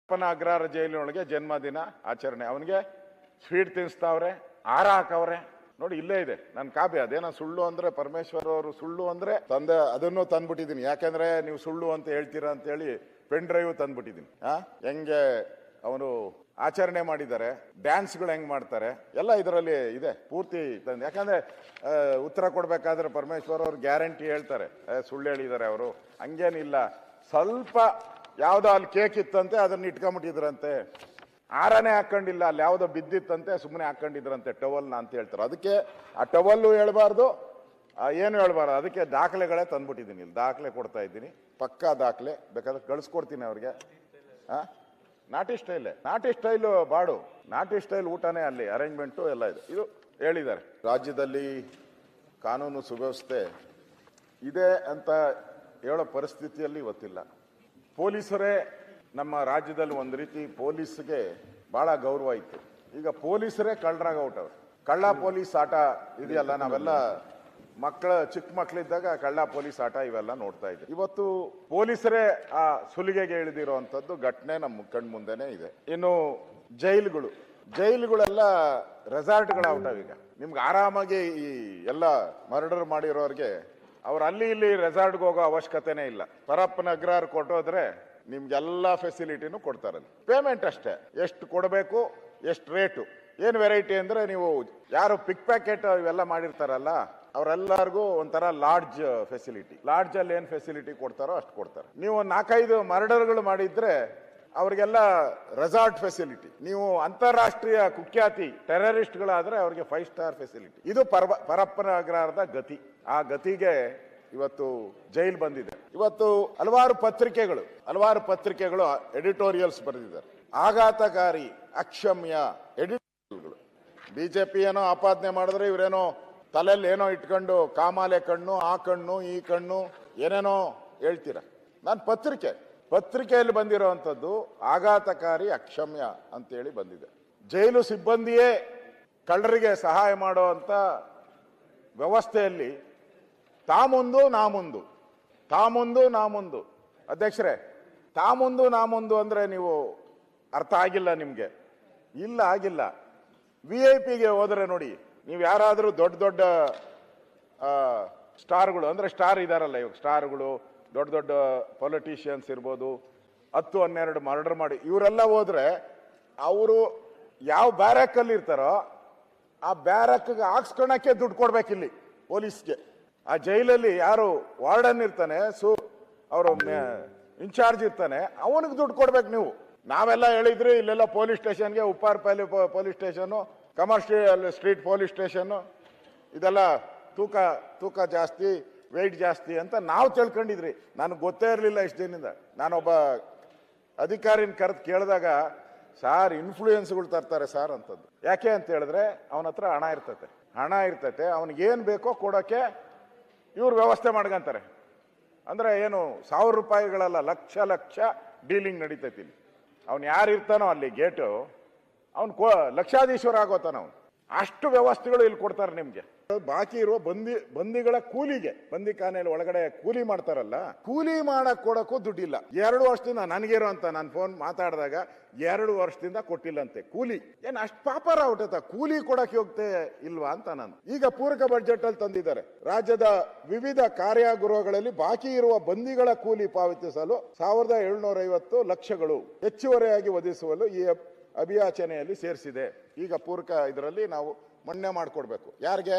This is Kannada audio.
ಅಪ್ಪನ ಅಗ್ರಹಾರ ಜೈಲಿನೊಳಗೆ ಜನ್ಮದಿನ ಆಚರಣೆ. ಅವನಿಗೆ ಸ್ವೀಟ್ ತಿನ್ನಿಸ್ತಾವ್ರೆ, ಹಾರ ಹಾಕವ್ರೆ. ನೋಡಿ ಇಲ್ಲೇ ಇದೆ ನನ್ನ ಕಾಪಿ. ಅದೇನೋ ಸುಳ್ಳು ಅಂದ್ರೆ ಪರಮೇಶ್ವರ್ ಅವರು ಸುಳ್ಳು ಅಂದ್ರೆ ತಂದೆ ಅದನ್ನು ತಂದ್ಬಿಟ್ಟಿದ್ದೀನಿ. ಯಾಕೆಂದ್ರೆ ನೀವು ಸುಳ್ಳು ಅಂತ ಹೇಳ್ತೀರಾ ಅಂತ ಹೇಳಿ ಪೆನ್ ಡ್ರೈವ್ ತಂದ್ಬಿಟ್ಟಿದ್ದೀನಿ. ಹೆಂಗೆ ಅವನು ಆಚರಣೆ ಮಾಡಿದ್ದಾರೆ, ಡ್ಯಾನ್ಸ್ಗಳು ಹೆಂಗ್ ಮಾಡ್ತಾರೆ ಎಲ್ಲ ಇದರಲ್ಲಿ ಇದೆ ಪೂರ್ತಿ ತಂದು. ಯಾಕಂದ್ರೆ ಉತ್ತರ ಕೊಡ್ಬೇಕಾದ್ರೆ ಪರಮೇಶ್ವರ್ ಅವ್ರು ಗ್ಯಾರಂಟಿ ಹೇಳ್ತಾರೆ, ಸುಳ್ಳು ಹೇಳಿದ್ದಾರೆ ಅವರು. ಹಂಗೇನಿಲ್ಲ, ಸ್ವಲ್ಪ ಯಾವ್ದೋ ಅಲ್ಲಿ ಕೇಕ್ ಇತ್ತಂತೆ ಅದನ್ನ ಇಟ್ಕೊಂಡ್ಬಿಟ್ಟಿದ್ರಂತೆ, ಹಾರನೇ ಹಾಕೊಂಡಿಲ್ಲ, ಅಲ್ಲಿ ಯಾವ್ದೋ ಬಿದ್ದಿತ್ತಂತೆ ಸುಮ್ಮನೆ ಹಾಕೊಂಡಿದ್ರಂತೆ ಟವಲ್ನ ಅಂತ ಹೇಳ್ತಾರೆ. ಅದಕ್ಕೆ ಆ ಟವಲ್ಲು ಹೇಳ್ಬಾರ್ದು, ಏನು ಹೇಳ್ಬಾರ್ದು. ಅದಕ್ಕೆ ದಾಖಲೆಗಳೇ ತಂದ್ಬಿಟ್ಟಿದ್ದೀನಿ, ಇಲ್ಲಿ ದಾಖಲೆ ಕೊಡ್ತಾ ಇದ್ದೀನಿ, ಪಕ್ಕಾ ದಾಖಲೆ. ಬೇಕಾದ್ರೆ ಕಳಿಸ್ಕೊಡ್ತೀನಿ ಅವ್ರಿಗೆ. ನಾಟಿ ಸ್ಟೈಲು ಬಾಡು, ನಾಟಿ ಸ್ಟೈಲ್ ಊಟನೇ ಅಲ್ಲಿ ಅರೇಂಜ್ಮೆಂಟು ಎಲ್ಲ ಇದೆ. ಇದು ಹೇಳಿದ್ದಾರೆ. ರಾಜ್ಯದಲ್ಲಿ ಕಾನೂನು ಸುವ್ಯವಸ್ಥೆ ಇದೆ ಅಂತ ಹೇಳೋ ಪರಿಸ್ಥಿತಿಯಲ್ಲಿ ಇವತ್ತಿಲ್ಲ. ಪೊಲೀಸರೇ ನಮ್ಮ ರಾಜ್ಯದಲ್ಲಿ ಒಂದು ರೀತಿ ಪೊಲೀಸ್ಗೆ ಬಹಳ ಗೌರವ ಇತ್ತು. ಈಗ ಪೊಲೀಸರೇ ಕಳ್ಳರಾಗ ಹೊರಟವ್ರು. ಕಳ್ಳ ಪೊಲೀಸ್ ಆಟ ಇದೆಯಲ್ಲ, ನಾವೆಲ್ಲ ಚಿಕ್ಕ ಮಕ್ಕಳಿದ್ದಾಗ ಕಳ್ಳ ಪೊಲೀಸ್ ಆಟ ಇವೆಲ್ಲ ನೋಡ್ತಾ ಇದ್ದೆ. ಇವತ್ತು ಪೊಲೀಸರೇ ಆ ಸುಲಿಗೆಗೆ ಇಳಿದಿರುವಂತದ್ದು ಘಟನೆ ನಮ್ಮ ಕಣ್ ಮುಂದೆನೆ ಇದೆ. ಇನ್ನು ಜೈಲುಗಳೆಲ್ಲ ರೆಸಾರ್ಟ್ಗಳಾಗ್ತಾವ. ಈಗ ನಿಮ್ಗೆ ಆರಾಮಾಗಿ ಈ ಎಲ್ಲ ಮರ್ಡರ್ ಮಾಡಿರೋರಿಗೆ ಅವ್ರು ಅಲ್ಲಿ ಇಲ್ಲಿ ರೆಸಾರ್ಟ್ಗೆ ಹೋಗೋ ಅವಶ್ಯಕತೆನೇ ಇಲ್ಲ. ಪರಪ್ಪನ ಅಗ್ರಹಾರ ಕೊಟ್ಟೋದ್ರೆ ನಿಮ್ಗೆಲ್ಲ ಫೆಸಿಲಿಟಿನೂ ಕೊಡ್ತಾರಲ್ಲಿ. ಪೇಮೆಂಟ್ ಅಷ್ಟೇ, ಎಷ್ಟು ಕೊಡಬೇಕು, ಎಷ್ಟು ರೇಟು, ಏನು ವೆರೈಟಿ ಅಂದ್ರೆ ನೀವು ಯಾರು ಪಿಕ್ ಪ್ಯಾಕೆಟ್ ಇವೆಲ್ಲ ಮಾಡಿರ್ತಾರಲ್ಲ ಅವರೆಲ್ಲರಿಗೂ ಒಂಥರ ಲಾಡ್ಜ್ ಫೆಸಿಲಿಟಿ. ಲಾಡ್ಜ್ ಅಲ್ಲಿ ಏನು ಫೆಸಿಲಿಟಿ ಕೊಡ್ತಾರೋ ಅಷ್ಟು ಕೊಡ್ತಾರೆ. ನೀವು 4-5 ಮರ್ಡರ್ಗಳು ಮಾಡಿದ್ರೆ ಅವ್ರಿಗೆಲ್ಲ ರೆಸಾರ್ಟ್ ಫೆಸಿಲಿಟಿ. ನೀವು ಅಂತಾರಾಷ್ಟ್ರೀಯ ಕುಖ್ಯಾತಿ ಟೆರರಿಸ್ಟ್ಗಳಾದ್ರೆ ಅವ್ರಿಗೆ 5 ಸ್ಟಾರ್ ಫೆಸಿಲಿಟಿ. ಇದು ಪರಪ್ಪನ ಅಗ್ರಹಾರದ ಗತಿ. ಆ ಗತಿಗೆ ಇವತ್ತು ಜೈಲ್ ಬಂದಿದೆ. ಇವತ್ತು ಹಲವಾರು ಪತ್ರಿಕೆಗಳು ಎಡಿಟೋರಿಯಲ್ಸ್ ಬರೆದಿದ್ದಾರೆ. ಆಘಾತಕಾರಿ, ಅಕ್ಷಮ್ಯ ಎಡಿಟೋರಿಯಲ್ಗಳು. ಬಿಜೆಪಿ ಏನೋ ಆಪಾದನೆ ಮಾಡಿದ್ರೆ ಇವರೇನೋ ತಲೆಯಲ್ಲಿ ಏನೋ ಇಟ್ಕೊಂಡು ಕಾಮಾಲೆ ಕಣ್ಣು, ಆ ಕಣ್ಣು, ಈ ಕಣ್ಣು ಏನೇನೋ ಹೇಳ್ತೀರ. ನಾನು ಪತ್ರಿಕೆಯಲ್ಲಿ ಬಂದಿರೋವಂಥದ್ದು ಆಘಾತಕಾರಿ, ಅಕ್ಷಮ್ಯ ಅಂತೇಳಿ ಬಂದಿದೆ. ಜೈಲು ಸಿಬ್ಬಂದಿಯೇ ಕಳ್ಳರಿಗೆ ಸಹಾಯ ಮಾಡುವಂತ ವ್ಯವಸ್ಥೆಯಲ್ಲಿ ತಾ ಮುಂದು ನಾ ಮುಂದು ಅಧ್ಯಕ್ಷರೇ, ತಾ ಮುಂದು ಅಂದ್ರೆ ನೀವು ಅರ್ಥ ಆಗಿಲ್ಲ ನಿಮ್ಗೆ. ಆಗಿಲ್ಲ. VIP ಹೋದ್ರೆ ನೋಡಿ, ನೀವು ಯಾರಾದರೂ ದೊಡ್ಡ ಸ್ಟಾರ್ಗಳು ಅಂದ್ರೆ ಸ್ಟಾರ್ ಇದಾರಲ್ಲ, ಇವಾಗ ಸ್ಟಾರ್ಗಳು, ದೊಡ್ಡ ಪೊಲಿಟಿಷಿಯನ್ಸ್ ಇರ್ಬೋದು, 10-12 ಮರ್ಡರ್ ಮಾಡಿ ಇವರೆಲ್ಲ ಹೋದ್ರೆ ಅವರು ಯಾವ ಬ್ಯಾರಕ್ಕಲ್ಲಿ ಇರ್ತಾರೋ ಆ ಬ್ಯಾರಕ್ಗೆ ಹಾಕ್ಸ್ಕೊಳಕ್ಕೆ ದುಡ್ಡು ಕೊಡ್ಬೇಕಿಲ್ಲಿ ಪೊಲೀಸ್ಗೆ. ಆ ಜೈಲಲ್ಲಿ ಯಾರು ವಾರ್ಡನ್ ಇರ್ತಾನೆ, ಅವರು ಇನ್ಚಾರ್ಜ್ ಇರ್ತಾನೆ, ಅವನಿಗೆ ದುಡ್ಡು ಕೊಡ್ಬೇಕು ನೀವು. ನಾವೆಲ್ಲ ಹೇಳಿದ್ರಿ ಇಲ್ಲೆಲ್ಲ ಪೊಲೀಸ್ ಸ್ಟೇಷನ್ಗೆ, Upparapalli police station, commercial street police station, ಇದೆಲ್ಲ ತೂಕ ಜಾಸ್ತಿ, ವೆಯ್ಟ್ ಜಾಸ್ತಿ ಅಂತ ನಾವು ತಿಳ್ಕೊಂಡಿದ್ರಿ. ನನಗೆ ಗೊತ್ತೇ ಇರಲಿಲ್ಲ ಇಷ್ಟು ದಿನದಿಂದ. ನಾನೊಬ್ಬ ಅಧಿಕಾರಿನ ಕರೆದು ಕೇಳಿದಾಗ, ಸಾರ್ ಇನ್ಫ್ಲೂಯೆನ್ಸ್ಗಳು ತರ್ತಾರೆ ಸಾರ್ ಅಂತದ್ದು. ಯಾಕೆ ಅಂತ ಹೇಳಿದ್ರೆ ಅವನ ಹತ್ರ ಹಣ ಇರ್ತೈತೆ, ಅವನಿಗೇನು ಬೇಕೋ ಕೊಡೋಕ್ಕೆ ಇವ್ರು ವ್ಯವಸ್ಥೆ ಮಾಡ್ಕೊಂತಾರೆ. ಅಂದ್ರೆ ಏನು 1000 ರೂಪಾಯಿಗಳಲ್ಲ, ಲಕ್ಷ ಡೀಲಿಂಗ್ ನಡೀತೈತಿ ಇಲ್ಲಿ. ಅವ್ನು ಯಾರು ಇರ್ತಾನೋ ಅಲ್ಲಿ ಗೇಟು, ಅವ್ನು ಲಕ್ಷಾಧೀಶ್ವರ ಆಗೋತಾನ ಅವನು. ಅಷ್ಟು ವ್ಯವಸ್ಥೆಗಳು ಇಲ್ಲಿ ಕೊಡ್ತಾರೆ ನಿಮ್ಗೆ. ಬಾಕಿ ಇರುವ ಬಂದಿಗಳ ಕೂಲಿಗೆ, ಬಂದಿಖಾನೆಯಲ್ಲಿ ಒಳಗಡೆ ಕೂಲಿ ಮಾಡ್ತಾರಲ್ಲ, ಕೂಲಿ ಮಾಡಕ್ ಕೊಡಕ್ಕೂ ದುಡ್ಡಿಲ್ಲ. 2 ವರ್ಷದಿಂದ ನನಗೇರೋ ಅಂತ ನಾನು ಫೋನ್ ಮಾತಾಡಿದಾಗ 2 ವರ್ಷದಿಂದ ಕೊಟ್ಟಿಲ್ಲಂತೆ ಕೂಲಿ. ಏನ್ ಅಷ್ಟು ಪಾಪರ ಹುಟ್ಟತ, ಕೂಲಿ ಕೊಡಕ್ಕೆ ಹೋಗ್ತೇ ಇಲ್ವಾ ಅಂತ ನಾನು. ಈಗ ಪೂರಕ ಬಜೆಟ್ ಅಲ್ಲಿ ತಂದಿದ್ದಾರೆ, ರಾಜ್ಯದ ವಿವಿಧ ಕಾರ್ಯಗೃಹಗಳಲ್ಲಿ ಬಾಕಿ ಇರುವ ಬಂದಿಗಳ ಕೂಲಿ ಪಾವತಿಸಲು 1750 ಲಕ್ಷಗಳು ಹೆಚ್ಚುವರಿಯಾಗಿ ಒದಗಿಸುವಲು ಈ ಅಭಿಯಾಚನೆಯಲ್ಲಿ ಸೇರಿಸಿದೆ. ಈಗ ಪೂರಕ ಇದರಲ್ಲಿ ನಾವು ಮನ್ನಣೆ ಮಾಡಿಕೊಡ್ಬೇಕು. ಯಾರಿಗೆ?